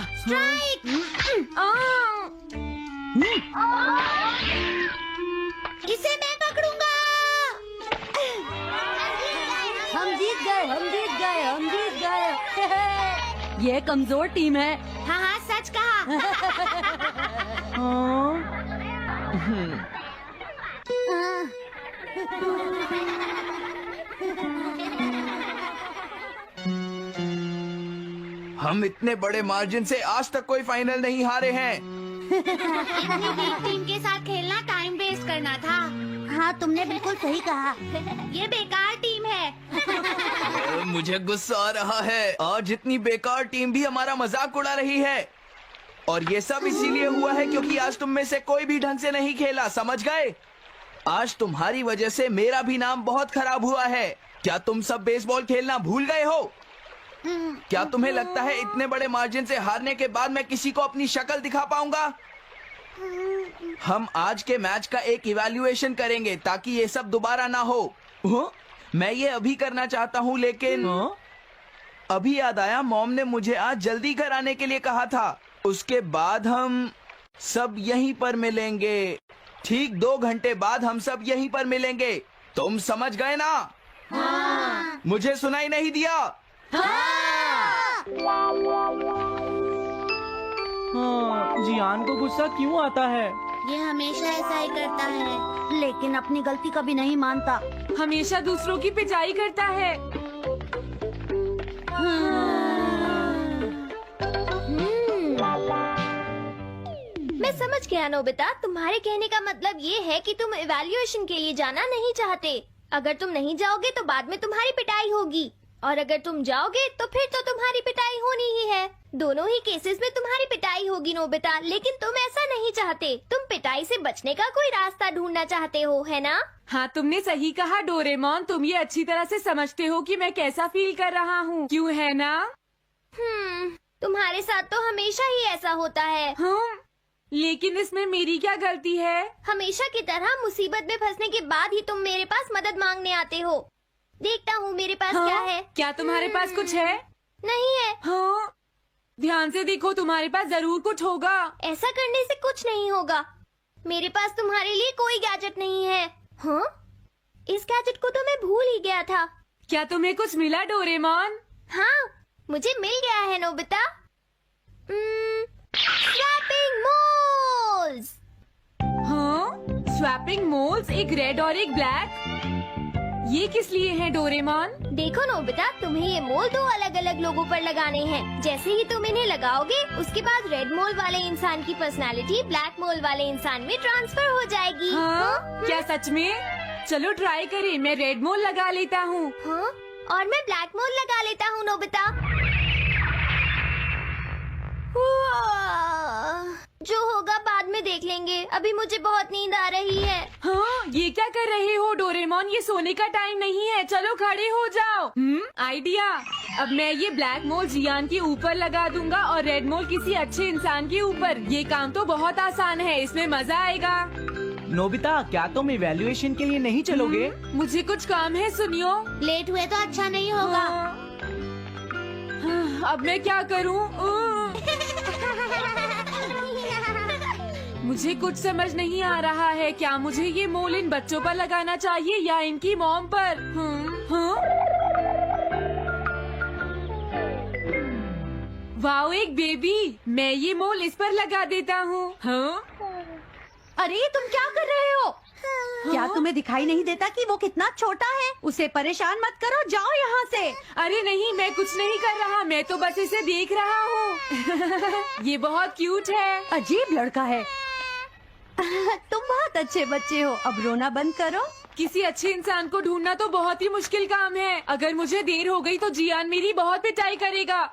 Strike. इसे मैं पकड़ूंगा। हम जीत गए, हम जीत गए, हम जीत गए। ये कमजोर टीम है। हाँ हाँ, सच कहा। हम इतने बड़े मार्जिन से आज तक कोई फाइनल नहीं हारे हैं। इतनी वीक टीम के साथ खेलना टाइम वेस्ट करना था। हाँ, तुमने बिल्कुल सही कहा। ये बेकार टीम है। मुझे गुस्सा आ रहा है। आज इतनी बेकार टीम भी हमारा मजाक उड़ा रही है। और ये सब इसीलिए हुआ है क्योंकि आज तुम में से कोई भी ढंग से नहीं खेला, समझ गए? आज तुम्हारी वजह से मेरा भी नाम बहुत खराब हुआ है। क्या तुम सब बेसबॉल खेलना भूल गए हो? क्या तुम्हें लगता है इतने बड़े मार्जिन से हारने के बाद मैं किसी को अपनी शक्ल दिखा पाऊंगा? हम आज के मैच का एक इवैल्यूएशन करेंगे ताकि ये सब दोबारा ना हो। मैं ये अभी करना चाहता हूँ, लेकिन अभी याद आया मॉम ने मुझे आज जल्दी घर आने के लिए कहा था। उसके बाद हम सब यहीं पर मिलेंगे। ठीक 2 घंटे बाद हम सब यहीं पर मिलेंगे। तुम समझ गए ना? हाँ। मुझे सुनाई नहीं दिया? हाँ, जियान को गुस्सा क्यों आता है? ये हमेशा ऐसा ही करता है। लेकिन अपनी गलती कभी नहीं मानता। हमेशा दूसरों की पिटाई करता है। मैं समझ गया नोबिता, तुम्हारे कहने का मतलब ये है कि तुम इवैल्यूएशन के लिए जाना नहीं चाहते। अगर तुम नहीं जाओगे तो बाद में तुम्हारी पिटाई होगी, और अगर तुम जाओगे तो फिर तो तुम्हारी पिटाई होनी ही है। दोनों ही केसेस में तुम्हारी पिटाई होगी नोबिता, लेकिन तुम ऐसा नहीं चाहते। तुम पिटाई से बचने का कोई रास्ता ढूंढना चाहते हो, है ना? हाँ, तुमने सही कहा डोरेमोन। तुम ये अच्छी तरह से समझते हो कि मैं कैसा फील कर रहा हूँ, क्यों है ना? तुम्हारे साथ तो हमेशा ही ऐसा होता है। लेकिन इसमें मेरी क्या गलती है? हमेशा की तरह मुसीबत में फंसने के बाद ही तुम मेरे पास मदद मांगने आते हो। देखता हूँ मेरे पास क्या है। क्या तुम्हारे पास कुछ है? नहीं है। हाँ, ध्यान से देखो, तुम्हारे पास जरूर कुछ होगा। ऐसा करने से कुछ नहीं होगा। मेरे पास तुम्हारे लिए कोई गैजेट नहीं है। हाँ? इस गैजेट को तो मैं भूल ही गया था। क्या तुम्हें कुछ मिला डोरेमोन? हाँ, मुझे मिल गया है नोबिता। Swapping moles. हाँ, स्वैपिंग मोल्स, एक रेड और एक ब्लैक। ये किस लिए है डोरेमोन? देखो नोबिता, तुम्हें ये मोल 2 अलग अलग लोगों पर लगाने हैं। जैसे ही तुम इन्हें लगाओगे, उसके बाद रेड मोल वाले इंसान की पर्सनालिटी ब्लैक मोल वाले इंसान में ट्रांसफर हो जाएगी। हाँ? क्या सच में? चलो ट्राई करें। मैं रेड मोल लगा लेता हूँ। हाँ? और मैं ब्लैक मोल लगा लेता हूँ नोबिता। जो होगा बाद में देख लेंगे। अभी मुझे बहुत नींद आ रही है। हाँ, ये क्या कर रहे हो डोरेमोन? ये सोने का टाइम नहीं है। चलो खड़े हो जाओ। आइडिया। अब मैं ये ब्लैक मोल जियान के ऊपर लगा दूंगा और रेड मोल किसी अच्छे इंसान के ऊपर। ये काम तो बहुत आसान है, इसमें मजा आएगा। नोबिता, क्या तुम इवैल्यूएशन के लिए नहीं चलोगे? मुझे कुछ काम है, सुनियो। लेट हुए तो अच्छा नहीं होगा। अब मैं क्या करूँ? मुझे कुछ समझ नहीं आ रहा है। क्या मुझे ये मोल इन बच्चों पर लगाना चाहिए या इनकी मॉम पर? वाओ, एक बेबी। मैं ये मोल इस पर लगा देता हूँ। अरे तुम क्या कर रहे हो? क्या तुम्हें दिखाई नहीं देता कि वो कितना छोटा है? उसे परेशान मत करो, जाओ यहाँ से। अरे नहीं, मैं कुछ नहीं कर रहा। मैं तो बस इसे देख रहा हूँ। ये बहुत क्यूट है। अजीब लड़का है। तुम बहुत अच्छे बच्चे हो। अब रोना बंद करो। किसी अच्छे इंसान को ढूंढना तो बहुत ही मुश्किल काम है। अगर मुझे देर हो गई तो जियान मेरी बहुत पिटाई करेगा।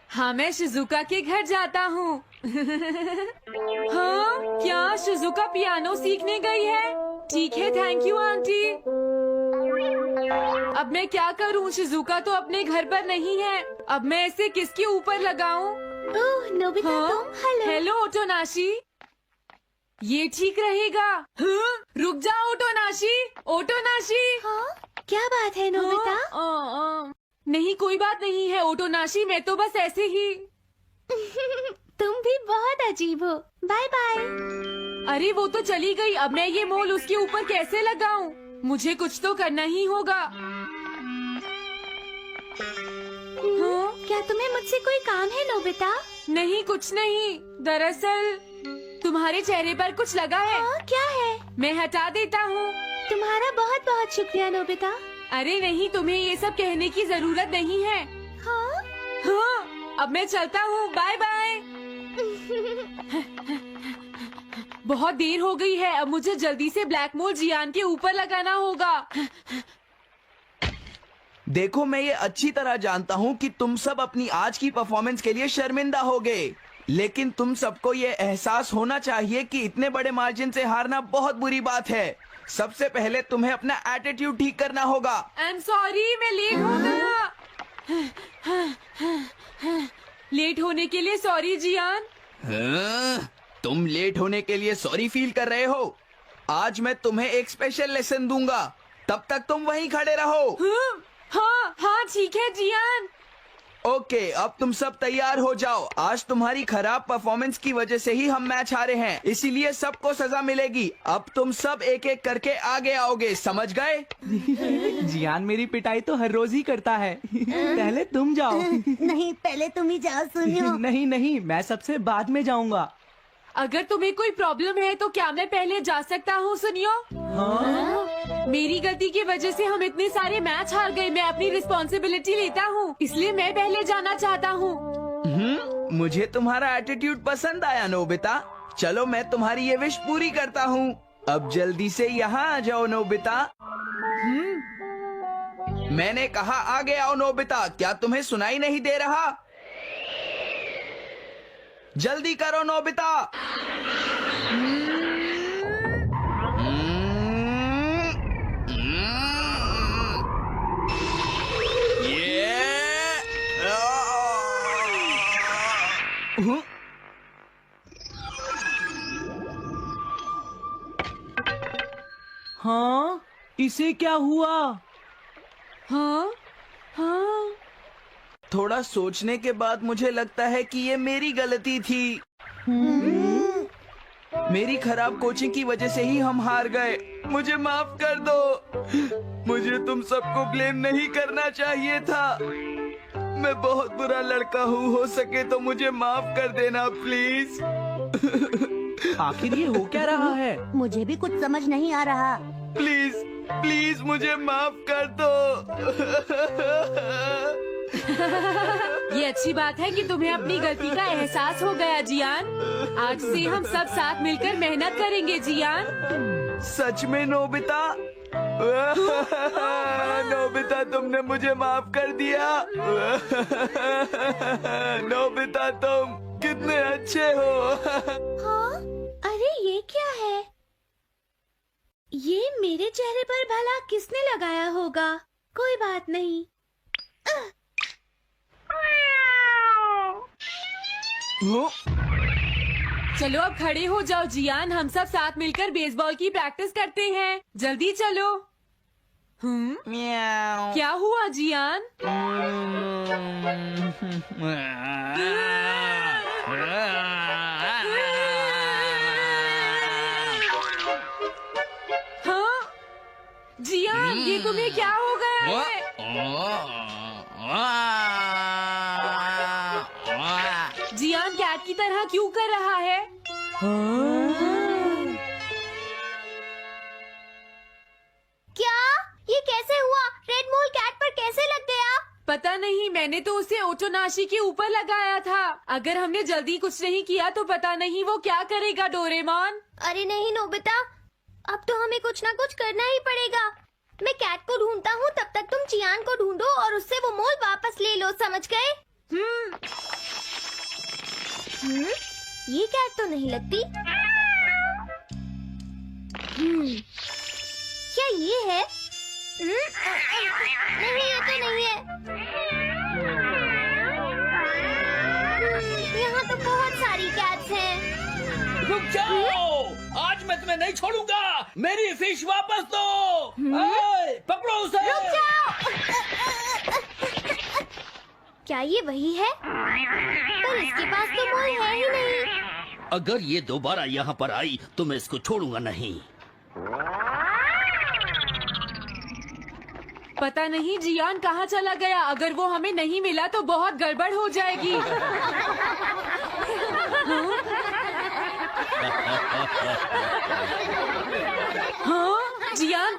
हाँ, मैं शिजुका के घर जाता हूँ। हाँ, क्या शिजुका पियानो सीखने गई है? ठीक है, थैंक यू आंटी। अब मैं क्या करूँ? शिजुका तो अपने घर पर नहीं है। अब मैं इसे किसके ऊपर लगाऊं? ओह नोबिता, तुम? हेलो ओटोनाशी। ये ठीक रहेगा। हाँ? रुक जाओ ओटोनाशी। ओटोनाशी। हाँ? क्या बात है नोबिता? नहीं, कोई बात नहीं है ओटोनाशी। मैं तो बस ऐसे ही। तुम भी बहुत अजीब हो। Bye bye. अरे वो तो चली गई, अब मैं ये मोल उसके ऊपर कैसे लगाऊं? मुझे कुछ तो करना ही होगा। हाँ? क्या तुम्हें मुझसे कोई काम है नोबिता? नहीं, कुछ नहीं। दरअसल तुम्हारे चेहरे पर कुछ लगा है। क्या है? मैं हटा देता हूँ। तुम्हारा बहुत बहुत शुक्रिया नोबिता। अरे नहीं, तुम्हें ये सब कहने की जरूरत नहीं है। हाँ? हाँ, अब मैं चलता हूँ। Bye bye. बहुत देर हो गई है, अब मुझे जल्दी से ब्लैक मोल जियान के ऊपर लगाना होगा। देखो, मैं ये अच्छी तरह जानता हूँ कि तुम सब अपनी आज की परफॉर्मेंस के लिए शर्मिंदा होगे, लेकिन तुम सबको ये एहसास होना चाहिए कि इतने बड़े मार्जिन से हारना बहुत बुरी बात है। सबसे पहले तुम्हें अपना एटीट्यूड ठीक करना होगा। आई एम सॉरी, मैं लेट हो गया। लेट होने के लिए सॉरी जियान। हाँ, तुम लेट होने के लिए सॉरी फील कर रहे हो? आज मैं तुम्हें एक स्पेशल लेसन दूंगा, तब तक तुम वहीं खड़े रहो। हाँ हाँ, ठीक है जियान। ओके, अब तुम सब तैयार हो जाओ। आज तुम्हारी खराब परफॉर्मेंस की वजह से ही हम मैच हारे हैं, इसीलिए सबको सजा मिलेगी। अब तुम सब एक एक करके आगे आओगे, समझ गए? जियान मेरी पिटाई तो हर रोज ही करता है। पहले तुम जाओ। नहीं, पहले तुम ही जाओ सुनियो। नहीं नहीं, मैं सबसे बाद में जाऊंगा। अगर तुम्हें कोई प्रॉब्लम है तो क्या मैं पहले जा सकता हूँ? सुनियो, मेरी गलती की वजह से हम इतने सारे मैच हार गए। मैं अपनी रिस्पॉन्सिबिलिटी लेता हूँ, इसलिए मैं पहले जाना चाहता हूँ। मुझे तुम्हारा एटीट्यूड पसंद आया नोबिता। चलो, मैं तुम्हारी ये विश पूरी करता हूँ। अब जल्दी से यहाँ आ जाओ नोबिता। मैंने कहा आगे आओ नोबिता, क्या तुम्हें सुनाई नहीं दे रहा? जल्दी करो नोबिता। हाँ, इसे क्या हुआ? हाँ हाँ, थोड़ा सोचने के बाद मुझे लगता है कि ये मेरी गलती थी। मेरी खराब कोचिंग की वजह से ही हम हार गए। मुझे माफ कर दो। मुझे तुम सबको ब्लेम नहीं करना चाहिए था। मैं बहुत बुरा लड़का हूँ, हो सके तो मुझे माफ कर देना प्लीज। आखिर ये हो क्या रहा है? मुझे भी कुछ समझ नहीं आ रहा। प्लीज प्लीज मुझे माफ कर दो। ये अच्छी बात है कि तुम्हें अपनी गलती का एहसास हो गया जियान। आज से हम सब साथ मिलकर मेहनत करेंगे जियान। सच में नोबिता? नोबिता, तुमने मुझे माफ कर दिया। नोबिता, तुम कितने अच्छे हो। हाँ? अरे ये क्या है? ये मेरे चेहरे पर भला किसने लगाया होगा? कोई बात नहीं। चलो अब खड़े हो जाओ जियान, हम सब साथ मिलकर बेसबॉल की प्रैक्टिस करते हैं। जल्दी चलो। म्याऊ। क्या हुआ जियान? हाँ जियान, ये तुम्हें क्या हो गया है? जियान कैट की तरह क्यों कर रहा है? क्या? ये कैसे हुआ? रेड मोल कैट पर कैसे लग गया? पता नहीं, मैंने तो उसे ओटोनाशी के ऊपर लगाया था। अगर हमने जल्दी कुछ नहीं किया तो पता नहीं वो क्या करेगा डोरेमोन। अरे नहीं नोबिता, अब तो हमें कुछ ना कुछ करना ही पड़ेगा। मैं कैट को ढूंढता हूँ, तब तक तुम जियान को ढूंढो और उससे वो मोल वापस ले लो, समझ गए? ये कैट तो नहीं लगती। क्या ये है? नहीं, ये तो नहीं है। यहाँ तो बहुत सारी कैट्स हैं। रुक जाओ, आज मैं तुम्हें नहीं छोड़ूंगा। मेरी फिश वापस दो। पकड़ो उसे। रुक जाओ। क्या ये वही है? पर इसके पास तो मोल है ही नहीं। अगर ये दोबारा यहाँ पर आई तो मैं इसको छोड़ूंगा नहीं। पता नहीं जियान कहाँ चला गया। अगर वो हमें नहीं मिला तो बहुत गड़बड़ हो जाएगी। हाँ जियान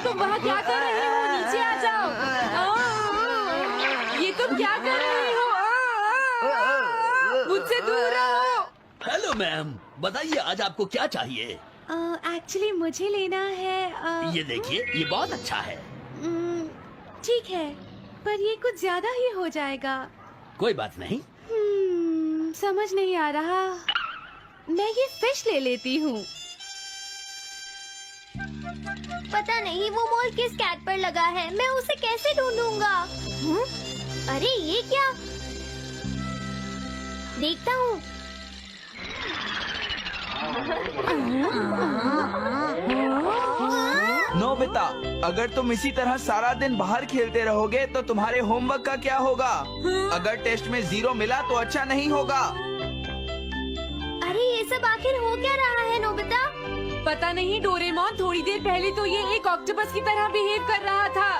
तुम वहाँ क्या कर रहे हो? नीचे आ जाओ। ये तुम क्या कर रहे हो? मुझसे दूर रहो। हेलो मैम, बताइए आज आपको क्या चाहिए? एक्चुअली मुझे लेना है ये देखिए, ये बहुत अच्छा है। ठीक है, पर ये कुछ ज्यादा ही हो जाएगा। कोई बात नहीं। समझ नहीं आ रहा। मैं ये फिश ले लेती हूँ। पता नहीं वो मोल किस कैट पर लगा है। मैं उसे कैसे ढूंढूंगा? अरे ये क्या? देखता हूँ। नोबिता, अगर तुम इसी तरह सारा दिन बाहर खेलते रहोगे तो तुम्हारे होमवर्क का क्या होगा? अगर टेस्ट में 0 मिला तो अच्छा नहीं होगा। अरे ये सब आखिर हो क्या रहा है नोबिता? पता नहीं डोरेमोन, थोड़ी देर पहले तो ये एक ऑक्टोपस की तरह बिहेव कर रहा था।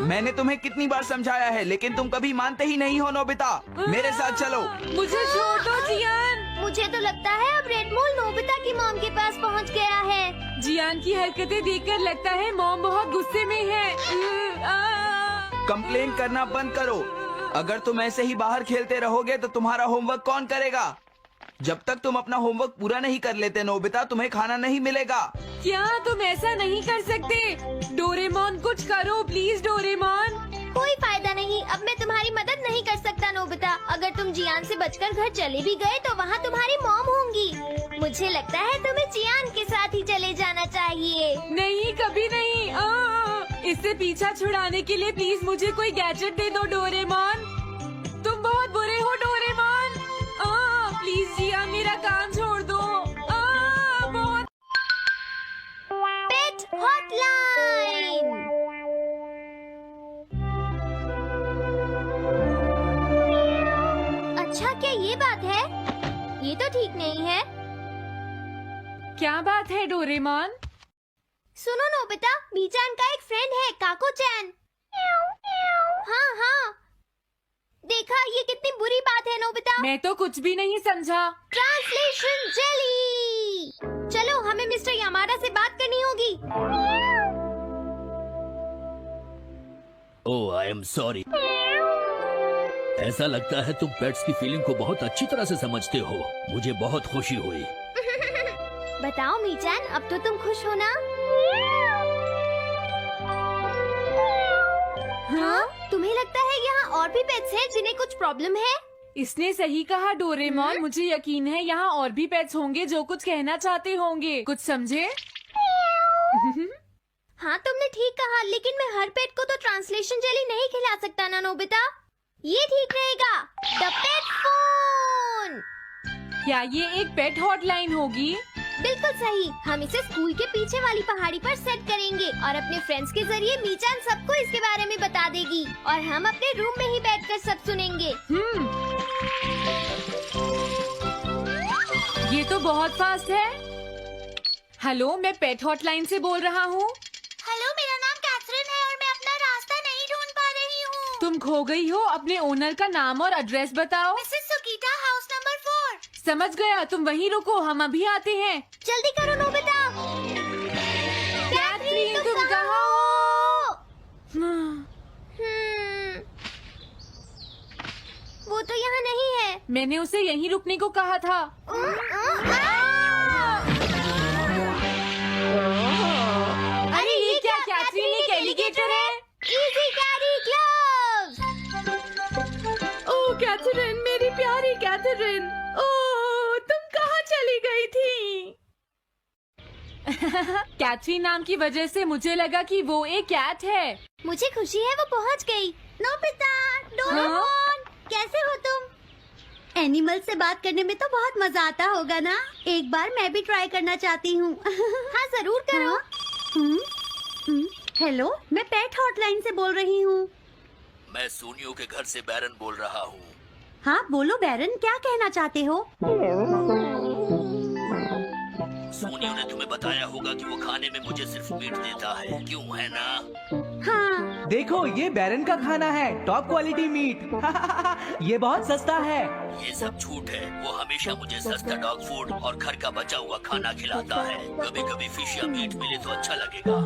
मैंने तुम्हें कितनी बार समझाया है, लेकिन तुम कभी मानते ही नहीं हो। नोबिता, मेरे साथ चलो। मुझे छोड़ दो जियान। मुझे तो लगता है अब रेड मोल नोबिता की मॉम के पास पहुंच गया है। जियान की हरकतें देखकर लगता है मॉम बहुत गुस्से में है। कंप्लेन करना बंद करो। अगर तुम ऐसे ही बाहर खेलते रहोगे तो तुम्हारा होमवर्क कौन करेगा? जब तक तुम अपना होमवर्क पूरा नहीं कर लेते नोबिता, तुम्हें खाना नहीं मिलेगा। क्या तुम ऐसा नहीं कर सकते? डोरेमोन कुछ करो प्लीज डोरेमोन। कोई फायदा नहीं, अब मैं तुम्हारी मदद नहीं कर सकता नोबिता। अगर तुम जियान से बचकर घर चले भी गए तो वहाँ तुम्हारी मॉम होंगी। मुझे लगता है तुम्हें जियान के साथ ही चले जाना चाहिए। नहीं, कभी नहीं। इससे पीछा छुड़ाने के लिए प्लीज मुझे कोई गैजेट दे दो डोरेमोन। तुम बहुत बुरे हो डोरेमोन। प्लीज जियान मेरा काम छोड़ दो। बहुत पेट हॉटलाइन। अच्छा, क्या ये बात है? ये तो ठीक नहीं है। क्या बात है डोरेमोन? सुनो नोबिता, मीचान का एक फ्रेंड है, काको चैन। हाँ हाँ, देखा, ये कितनी बुरी बात है नोबिता। मैं तो कुछ भी नहीं समझा। Translation jelly. चलो, हमें मिस्टर यामाडा से बात करनी होगी। ओह, आई एम सॉरी। ऐसा लगता है तुम पेट्स की फीलिंग को बहुत अच्छी तरह से समझते हो। मुझे बहुत खुशी हुई। बताओ मीचान, अब तो तुम खुश हो ना? हाँ? तुम्हें लगता है यहाँ और भी पेट्स हैं जिन्हें कुछ प्रॉब्लम है? इसने सही कहा डोरेमोन। मुझे यकीन है यहाँ और भी पेट्स होंगे जो कुछ कहना चाहते होंगे। कुछ समझे? हाँ, तुमने ठीक कहा, लेकिन मैं हर पेट को तो ट्रांसलेशन जेली नहीं खिला सकता ना नोबिता। ये ठीक रहेगा। The pet phone. क्या ये एक पेट हॉटलाइन होगी? बिल्कुल सही। हम इसे स्कूल के पीछे वाली पहाड़ी पर सेट करेंगे और अपने फ्रेंड्स के जरिए मीचान सबको इसके बारे में बता देगी और हम अपने रूम में ही बैठकर सब सुनेंगे। ये तो बहुत फास्ट है। हेलो, मैं पेट हॉटलाइन से बोल रहा हूँ। हेलो, मेरा नाम कैथरीन है और मैं अपना रास्ता नहीं ढूंढ पा रही हूँ। तुम खो गई हो। अपने ओनर का नाम और एड्रेस बताओ। Mrs Sukita, house number 4। समझ गया, तुम वहीं रुको, हम अभी आते हैं। जल्दी करो नोबिता। कैथरीन, तुम कहाँ हो? हो? वो तो यहाँ नहीं है। मैंने उसे यहीं रुकने को कहा था। अरे ये क्या? कैथरीन एक एलिगेटर है। Easy carry gloves. Oh Catherine, मेरी प्यारी कैथरीन। ओह, तुम कहाँ चली गई थी? कैथरीन नाम की वजह से मुझे लगा कि वो एक कैट है। मुझे खुशी है वो पहुँच गई। नोबिता, डोरेमोन, कैसे हो तुम? एनिमल से बात करने में तो बहुत मजा आता होगा ना? एक बार मैं भी ट्राई करना चाहती हूँ। हाँ, जरूर करो। हेलो, मैं पेट हॉटलाइन से बोल रही हूँ। मैं सोनियो के घर से बैरन बोल रहा हूँ। हाँ बोलो बैरन, क्या कहना चाहते हो? सोनियो ने तुम्हें बताया होगा कि वो खाने में मुझे सिर्फ मीट देता है, क्यों है ना? हाँ, देखो ये बैरन का खाना है, टॉप क्वालिटी मीट। ये बहुत सस्ता है। ये सब झूठ है। वो हमेशा मुझे सस्ता डॉग फूड और घर का बचा हुआ खाना खिलाता है। कभी कभी फिश या मीट मिले तो अच्छा लगेगा।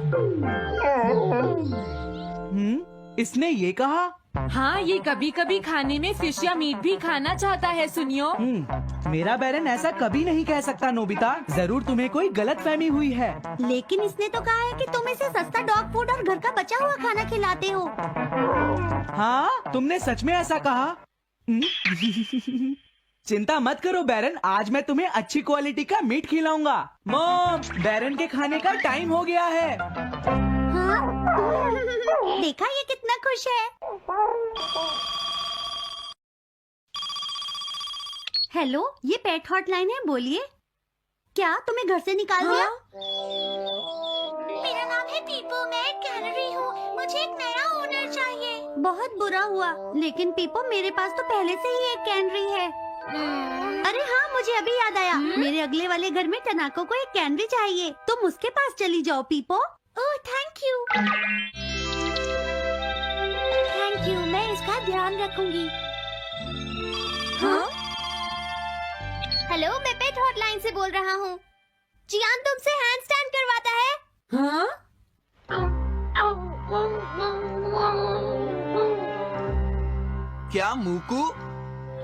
इसने ये कहा? हाँ, ये कभी कभी खाने में फिश या मीट भी खाना चाहता है। सुनियो, मेरा बैरन ऐसा कभी नहीं कह सकता नोबिता। जरूर तुम्हें कोई गलतफहमी हुई है। लेकिन इसने तो कहा है कि तुम इसे सस्ता डॉग फूड और घर का बचा हुआ खाना खिलाते हो। हाँ, तुमने सच में ऐसा कहा? चिंता मत करो बैरन, आज मैं तुम्हें अच्छी क्वालिटी का मीट खिलाऊंगा। मॉम, बैरन के खाने का टाइम हो गया है। हाँ? देखा ये कितना खुश है। हेलो, ये पेट हॉटलाइन है, बोलिए। क्या तुम्हें घर से निकाल दिया? मेरा नाम है पीपो, मैं एक कैनरी हूँ। मुझे एक नया ओनर चाहिए। बहुत बुरा हुआ, लेकिन पीपो मेरे पास तो पहले से ही एक कैनरी है। अरे हाँ, मुझे अभी याद आया। मेरे अगले वाले घर में टनाको को एक कैनरी चाहिए। तुम उसके पास चली जाओ Pipo. Oh thank you. Thank you, मैं इसका ध्यान रखूंगी। हाँ? हेलो, मैं पेट हॉटलाइन से बोल रहा हूँ। जियान तुमसे हैंड स्टैंड करवाता है। हाँ? क्या मूकू?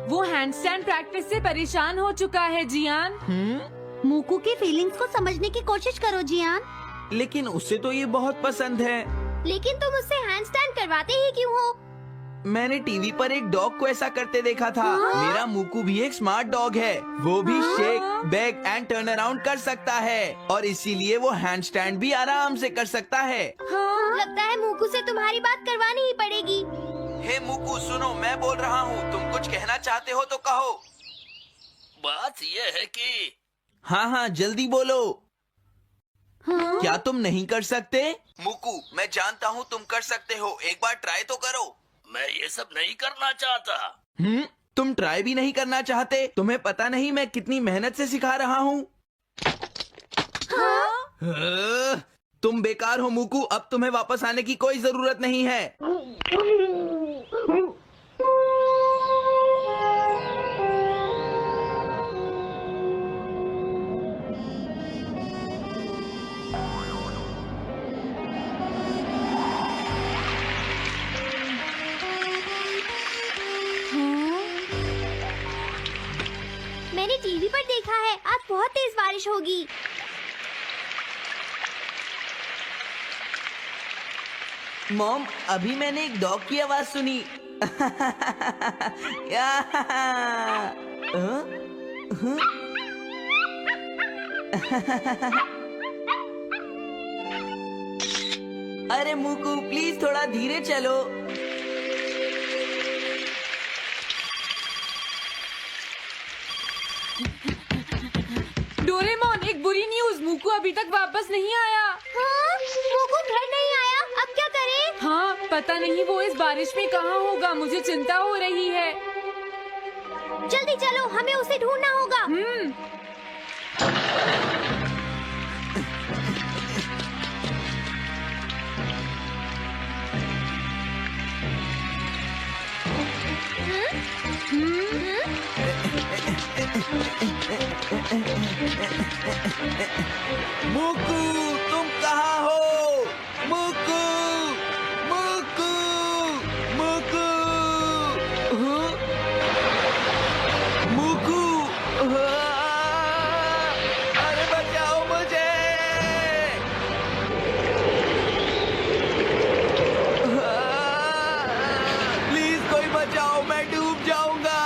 वो हैंडस्टैंड प्रैक्टिस से परेशान हो चुका है जियान। मूकू की फीलिंग्स को समझने की कोशिश करो जियान। लेकिन उसे तो ये बहुत पसंद है। लेकिन तुम उससे हैंड स्टैंड करवाते ही क्यों हो? मैंने टीवी पर एक डॉग को ऐसा करते देखा था। मेरा मूकू भी एक स्मार्ट डॉग है। वो भी shake, bag and turn around कर सकता है और इसीलिए वो हैंड स्टैंड भी आराम से कर सकता है। लगता है मूकू से तुम्हारी बात करवानी ही पड़ेगी। हे मूकू, सुनो, मैं बोल रहा हूँ। तुम कुछ कहना चाहते हो तो कहो। बात ये है कि हाँ हाँ, जल्दी बोलो। क्या तुम नहीं कर सकते? मूकू, मैं जानता हूँ तुम कर सकते हो। एक बार ट्राई तो करो। मैं ये सब नहीं करना चाहता। तुम ट्राई भी नहीं करना चाहते? तुम्हें पता नहीं मैं कितनी मेहनत से सिखा रहा हूँ। तुम बेकार हो मूकू। अब तुम्हें वापस आने की कोई जरूरत नहीं है। मैंने टीवी पर देखा है, आज बहुत तेज बारिश होगी। मॉम, अभी मैंने एक डॉग की आवाज सुनी। अरे मूकू, प्लीज थोड़ा धीरे चलो। डोरेमोन, एक बुरी न्यूज़, मूकू अभी तक वापस नहीं आया। हाँ? मूकू घर नहीं आया, अब क्या करें? हाँ, पता नहीं वो इस बारिश में कहाँ होगा। मुझे चिंता हो रही है। जल्दी चलो, हमें उसे ढूंढना होगा। मूकू, तुम कहाँ हो? मूकू, मूकू, मूकू, मूकू, अरे बचाओ मुझे। प्लीज कोई बचाओ, मैं डूब जाऊंगा।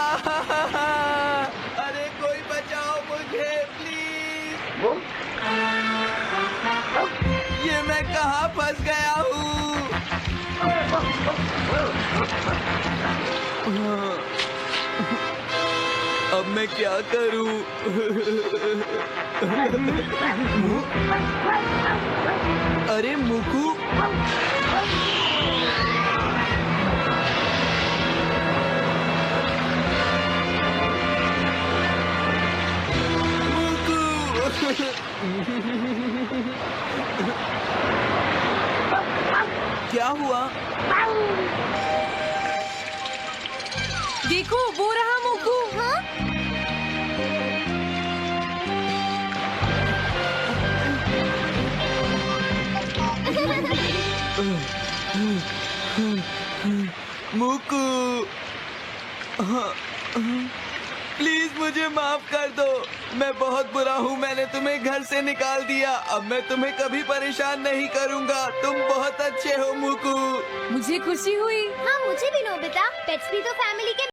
अरे कोई बचाओ मुझे प्लीज। ये मैं कहाँ फंस गया हूँ? अब मैं क्या करूँ? अरे मुकू, क्या हुआ? देखो वो रहा मुकू। हाँ? मुकू, प्लीज मुझे माफ कर दो। मैं बहुत बुरा हूँ, मैंने तुम्हें घर से निकाल दिया। अब मैं तुम्हें कभी परेशान नहीं करूँगा। तुम बहुत अच्छे हो मुकू। मुझे खुशी हुई। हाँ मुझे भी नोबिता, पेट्स भी तो फैमिली के